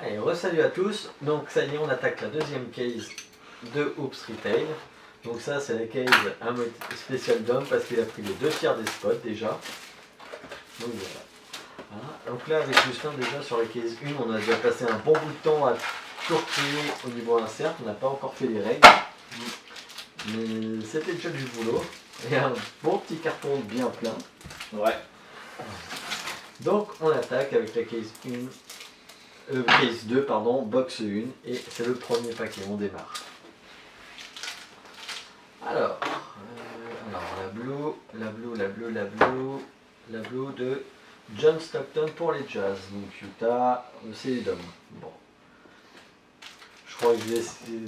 Allez, re-salut à tous. Donc ça y est, on attaque la deuxième case de Hoops Retail. Donc ça, c'est la case un mode spécial d'homme parce qu'il a pris les 2 tiers des spots déjà. Donc voilà. Voilà. Donc là, avec Justin, déjà sur la case 1, on a déjà passé un bon bout de temps à tout recréer au niveau insert. On n'a pas encore fait les règles. Mais c'était déjà du boulot. Et un bon petit carton bien plein. Ouais. Donc on attaque avec la case 1. Case 2, pardon, box 1, et c'est le premier paquet, on démarre. Alors la blue de John Stockton pour les Jazz, donc Utah, c'est les Dom. Bon. Je crois que je vais essayer...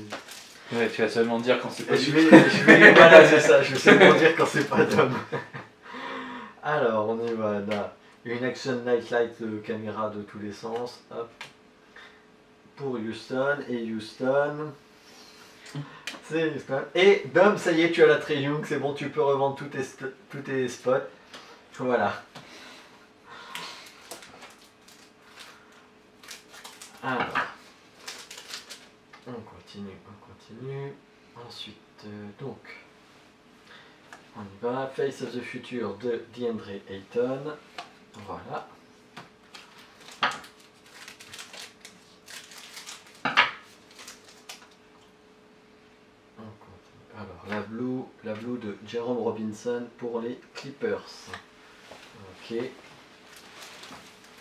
Ouais, tu vas seulement dire quand c'est pas Je vais voilà, c'est ça, je vais seulement dire quand c'est pas Dom. Alors, on y va, là. Une Action Nightlight caméra de tous les sens, hop. Pour Houston, et Houston, c'est Houston. Et Dom, ça y est, tu as la Trae Young, c'est bon, tu peux revendre tous tes spots. Voilà. Alors, on continue. Ensuite, donc, on y va. Face of the Future de DeAndre Ayton. Voilà. Alors, la blue de Jerome Robinson pour les Clippers. Ok.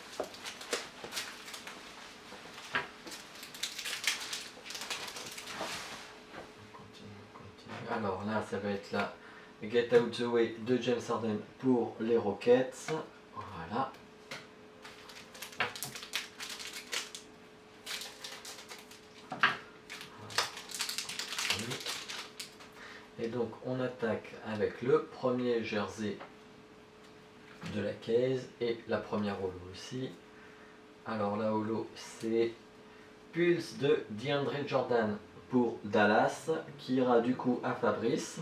On continue. Alors là, ça va être la Get Out the Way de James Harden pour les Rockets. Voilà. Et donc on attaque avec le premier jersey de la case et la première holo aussi. Alors la holo c'est Pulse de DeAndre Jordan pour Dallas qui ira du coup à Fabrice.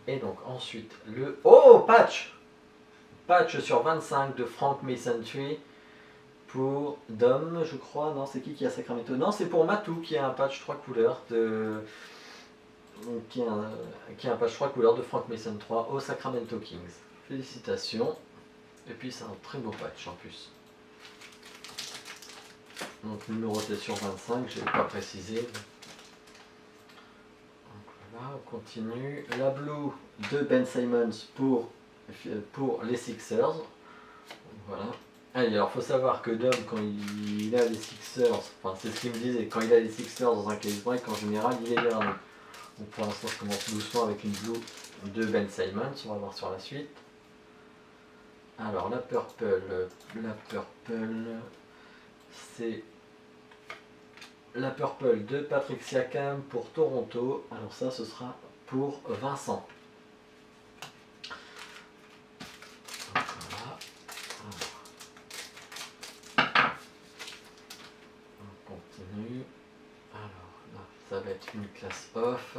Et donc ensuite le... Oh, patch sur 25 de Frank Mason-Tree pour Dom, je crois. Non, c'est qui a Sacramento? Non, c'est pour Matou qui a un patch 3 couleurs de... Qui a un patch 3 couleurs de Frank Mason 3 au Sacramento Kings. Félicitations. Et puis c'est un très beau patch en plus. Donc numéroté sur 25, je n'ai pas précisé. Donc voilà, on continue. La blue de Ben Simmons pour les Sixers. Voilà. Allez, alors faut savoir que Dom, quand il a les Sixers, enfin c'est ce qu'il me disait, quand il a les Sixers dans un case break, en général il est dernier. Donc pour l'instant je commence doucement avec une blue de Ben Simmons, on va voir sur la suite. Alors la purple c'est la purple de Patrick Siakam pour Toronto. Alors ça ce sera pour Vincent. Voilà. On continue. Alors là, ça va être une classe off.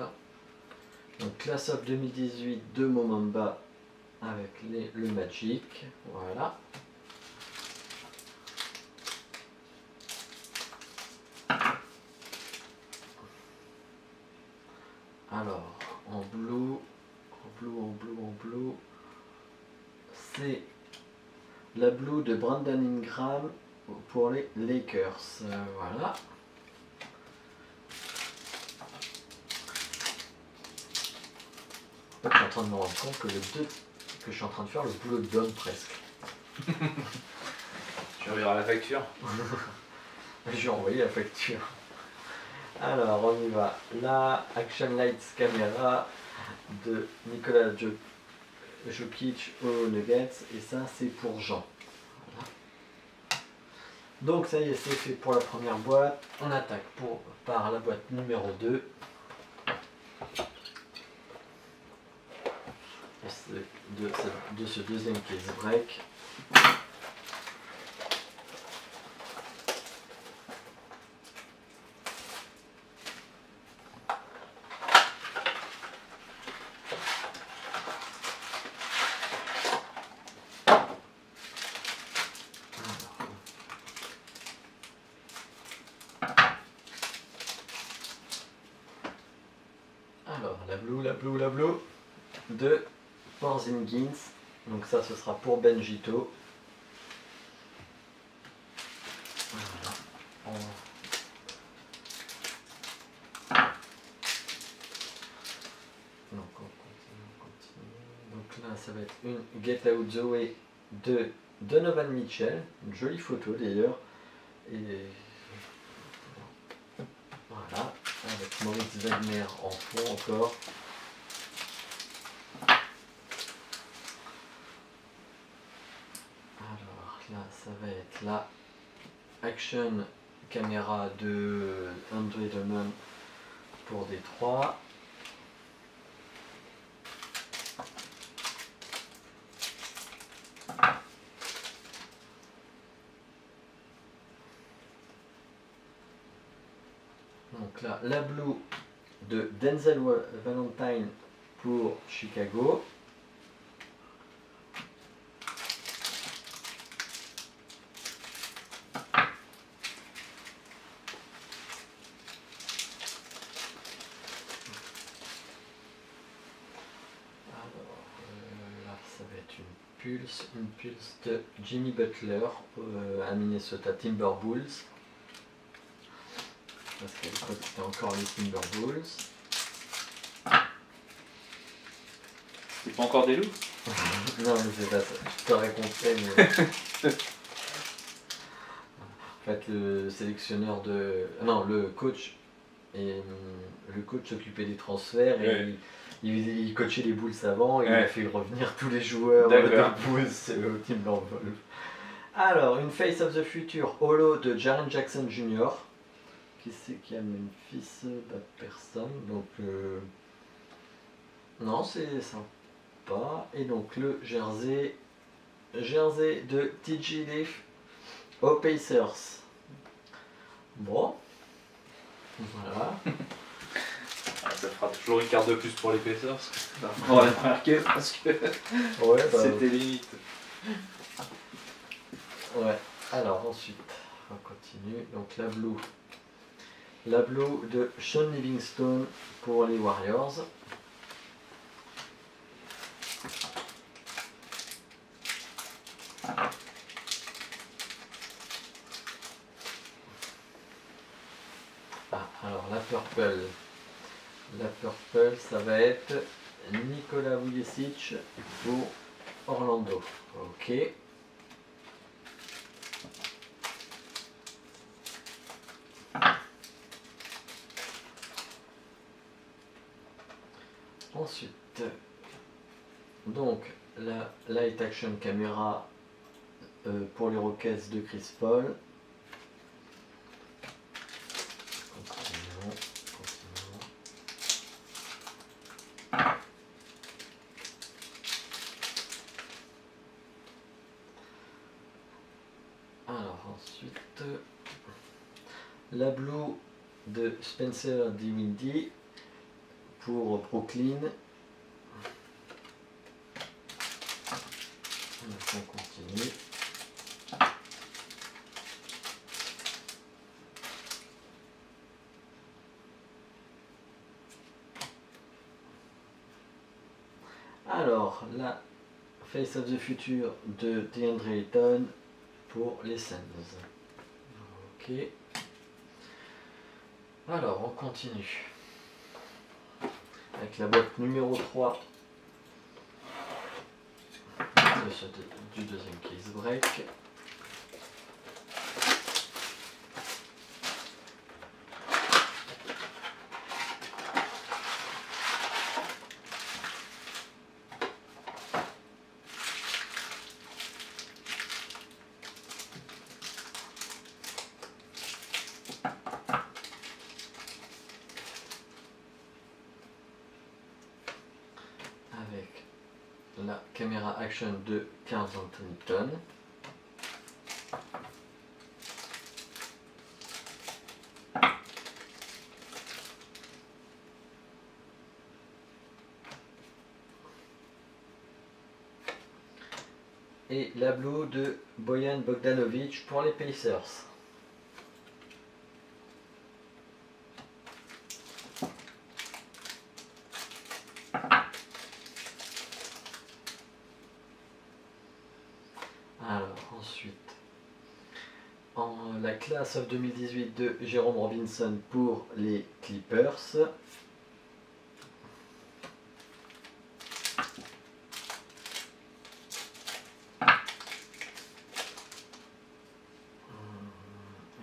Donc classe off 2018 de Momamba avec le Magic. Voilà. Alors, en blue, c'est la blue de Brandon Ingram pour les Lakers. Voilà. En fait, je suis en train de me rendre compte que que je suis en train de faire le boulot de Dom presque. Tu reverras la facture. J'ai envoyé la facture. Alors, on y va. La Action Lights Camera de Nikola Jokic aux Nuggets. Et ça, c'est pour Jean. Voilà. Donc, ça y est, c'est fait pour la première boîte. On attaque par la boîte numéro 2. De ce deuxième case break. la blue de Porzingis. Donc ça, ce sera pour Benjito. Voilà. Donc on continue. Donc là, ça va être une Get Out the Way de Donovan Mitchell. Une jolie photo d'ailleurs. Et voilà, avec Moritz Wagner en fond encore. Alors là, ça va être la Action caméra de Andre Drummond pour Détroit. Donc là, la Blue de Denzel Valentine pour Chicago. Là, ça va être une pulse de Jimmy Butler à Minnesota Timberwolves. Parce qu'à l'époque c'était encore les Timberwolves. C'est pas encore des loups? Non, mais c'est pas ça. Je t'aurais compris, mais. En fait, le sélectionneur de. Non, le coach. Et le coach s'occupait des transferts et il coachait les Bulls avant et il a fait revenir tous les joueurs des Bulls au Timberwolves. Alors, une Face of the Future holo de Jaren Jackson Jr. Qui c'est qui a Memphis? Personne. Donc, non, c'est sympa. Et donc, le jersey de TJ Leaf aux Pacers. Bon. Voilà. Ça fera toujours une carte de plus pour les Pacers. On va remarquer parce que ouais, c'était limite. Ouais. Alors ensuite, on continue. Donc la Blue de Sean Livingstone pour les Warriors. Alors la purple, ça va être Nikola Vucevic pour Orlando. Ok. Ensuite, donc la Light Action Camera pour les Rockets de Chris Paul. Continuons. Alors ensuite, la Blue de Spencer Dinwiddie pour Brooklyn. On continue. Alors, la Face of the Future de DeAndre Ayton pour les Suns. Ok. Alors, on continue. Avec la boîte numéro 3 du deuxième case break. Avec la caméra action de Karl Anthony Towns. Et la Blue de Bojan Bogdanovic pour les Pacers. Ensuite, la classe of 2018 de Jérôme Robinson pour les Clippers. Et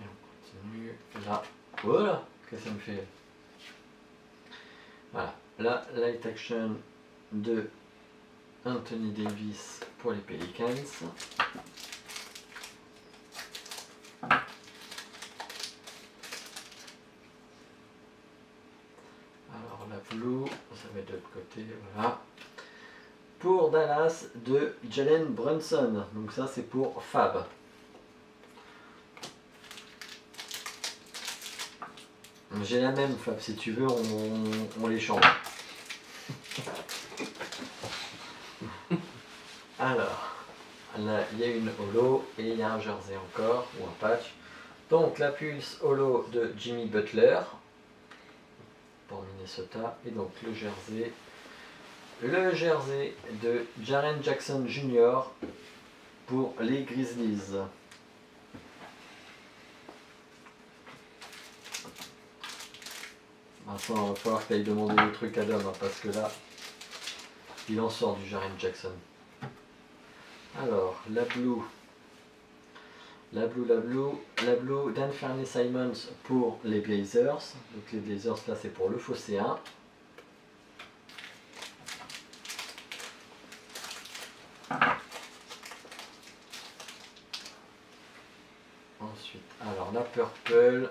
on continue là. Voilà, qu'est-ce que ça me fait? Voilà, la Light Action de Anthony Davis pour les Pelicans. Alors la Blue, ça va être de l'autre côté, voilà. Pour Dallas de Jalen Brunson, donc ça c'est pour Fab. J'ai la même Fab, si tu veux on les change. Alors, là il y a une holo et il y a un jersey encore, ou un patch. Donc la Pulse holo de Jimmy Butler pour Minnesota, et donc le jersey de Jaren Jackson Jr. pour les Grizzlies. Maintenant, il va falloir que tu ailles demander des trucs à Dom, hein, parce que là, il en sort du Jaren Jackson. Alors, la Blue d'Anthony Simons pour les Blazers. Donc les Blazers, là, c'est pour le Phocéen. Ensuite, alors la purple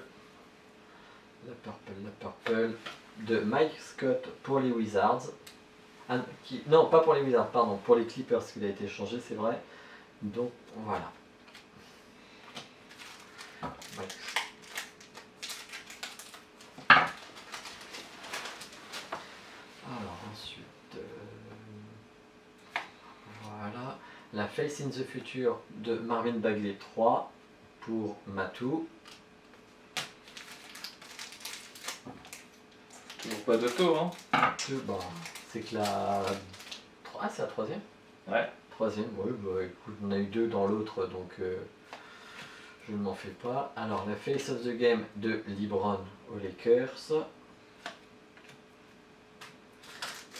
de Mike Scott pour les Wizards. Non, pas pour les Wizards, pardon, pour les Clippers qu'il a été changé, c'est vrai. Donc voilà. Alors ensuite, voilà. La Face in the Future de Marvin Bagley 3 pour Matou. Toujours pas d'auto, hein? Bon, c'est que la... Ah, c'est la troisième? Ouais. Troisième, oui, bah écoute, on a eu deux dans l'autre, donc je ne m'en fais pas. Alors, la Face of the Game de LeBron aux Lakers.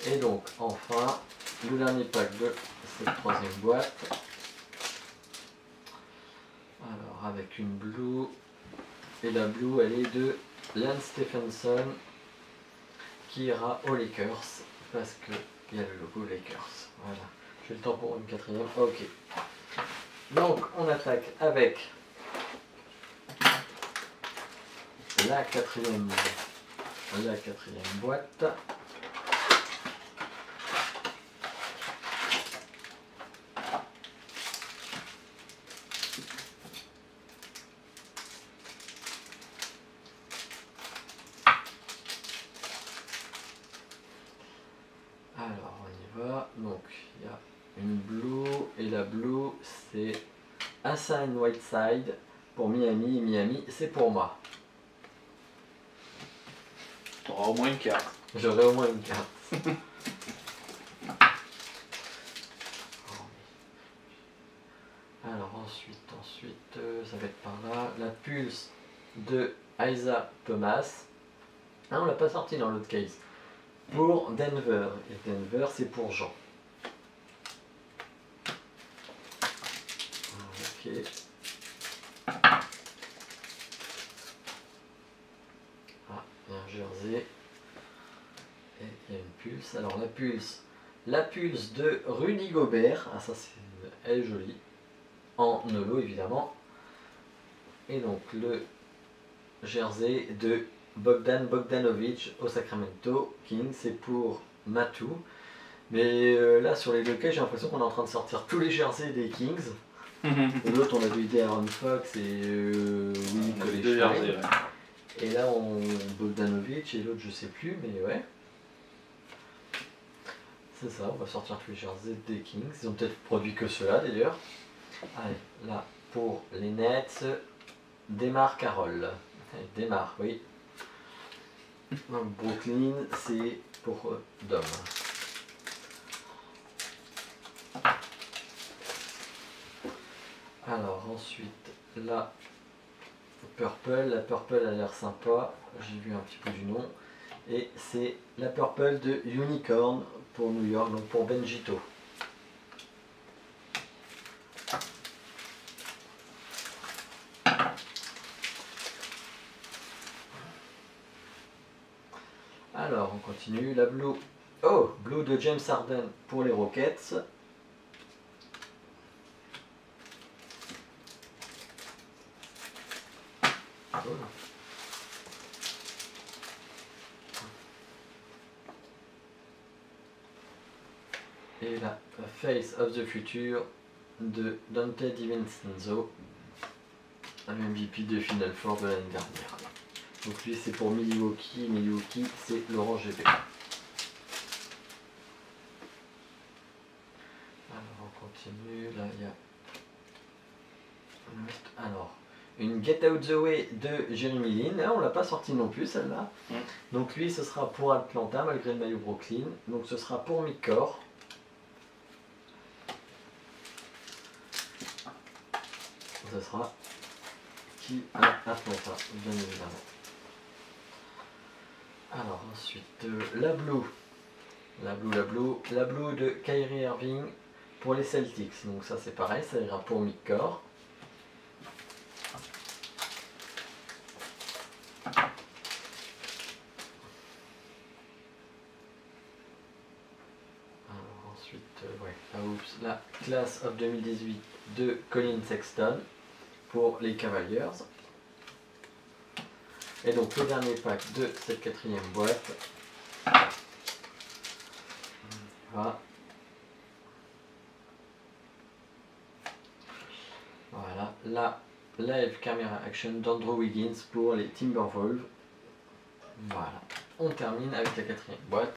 Et donc, enfin, le dernier pack de cette troisième boîte. Alors, avec une Blue. Et la Blue, elle est de Lance Stephenson, qui ira aux Lakers, parce qu'il y a le logo Lakers. Voilà. J'ai le temps pour une quatrième. Ok. Donc, on attaque avec la quatrième boîte. Alors, on y va. Donc, il y a une Blue, et la Blue, c'est Hassan Whiteside pour Miami, et Miami, c'est pour moi. T'auras au moins une carte. J'aurai au moins une carte. Alors ensuite, ça va être par là. La Pulse de Isaiah Thomas. Ah, on l'a pas sorti dans l'autre case. Pour Denver. Et Denver, c'est pour Jean. Ok. Ah, il y a un jersey. Et il y a une Pulse. Alors la Pulse de Rudy Gobert. Ah, ça, elle est jolie. En holo évidemment, et donc le jersey de Bogdan Bogdanovic au Sacramento Kings, c'est pour Matou. Mais là sur les deux cas, j'ai l'impression qu'on est en train de sortir tous les jerseys des Kings. Et l'autre on avait eu des Aaron Fox et Willie Cauley-Stein. Et là on Bogdanovic et l'autre je sais plus, mais ouais. C'est ça, on va sortir tous les jerseys des Kings. Ils ont peut-être produit que ceux-là d'ailleurs. Allez, là, pour les Nets, Demar Carroll. Demar, oui. Brooklyn, c'est pour Dom. Alors ensuite, la Purple a l'air sympa, j'ai vu un petit peu du nom. Et c'est la Purple de Unicorn pour New York, donc pour Benjito. Alors on continue, la Blue. Oh, Blue de James Harden pour les Rockets. Oh. Et la Face of the Future de Dante DiVincenzo, un MVP de Final Four de l'année dernière. Donc lui c'est pour Milwaukee c'est Laurent GB. Alors on continue, là il y a... Alors, une Get Out the Way de Jeremy Lin, on l'a pas sorti non plus celle-là. Donc lui ce sera pour Atlanta malgré le maillot Brooklyn, donc ce sera pour Midcore. Ce sera qui à Atlanta, bien évidemment. Alors ensuite, la Blue de Kyrie Irving pour les Celtics. Donc ça c'est pareil, ça ira pour Midcore. Alors ensuite, la Class of 2018 de Colin Sexton pour les Cavaliers. Et donc le dernier pack de cette quatrième boîte. Voilà, la Live Camera Action d'Andrew Wiggins pour les Timberwolves. Voilà, on termine avec la quatrième boîte.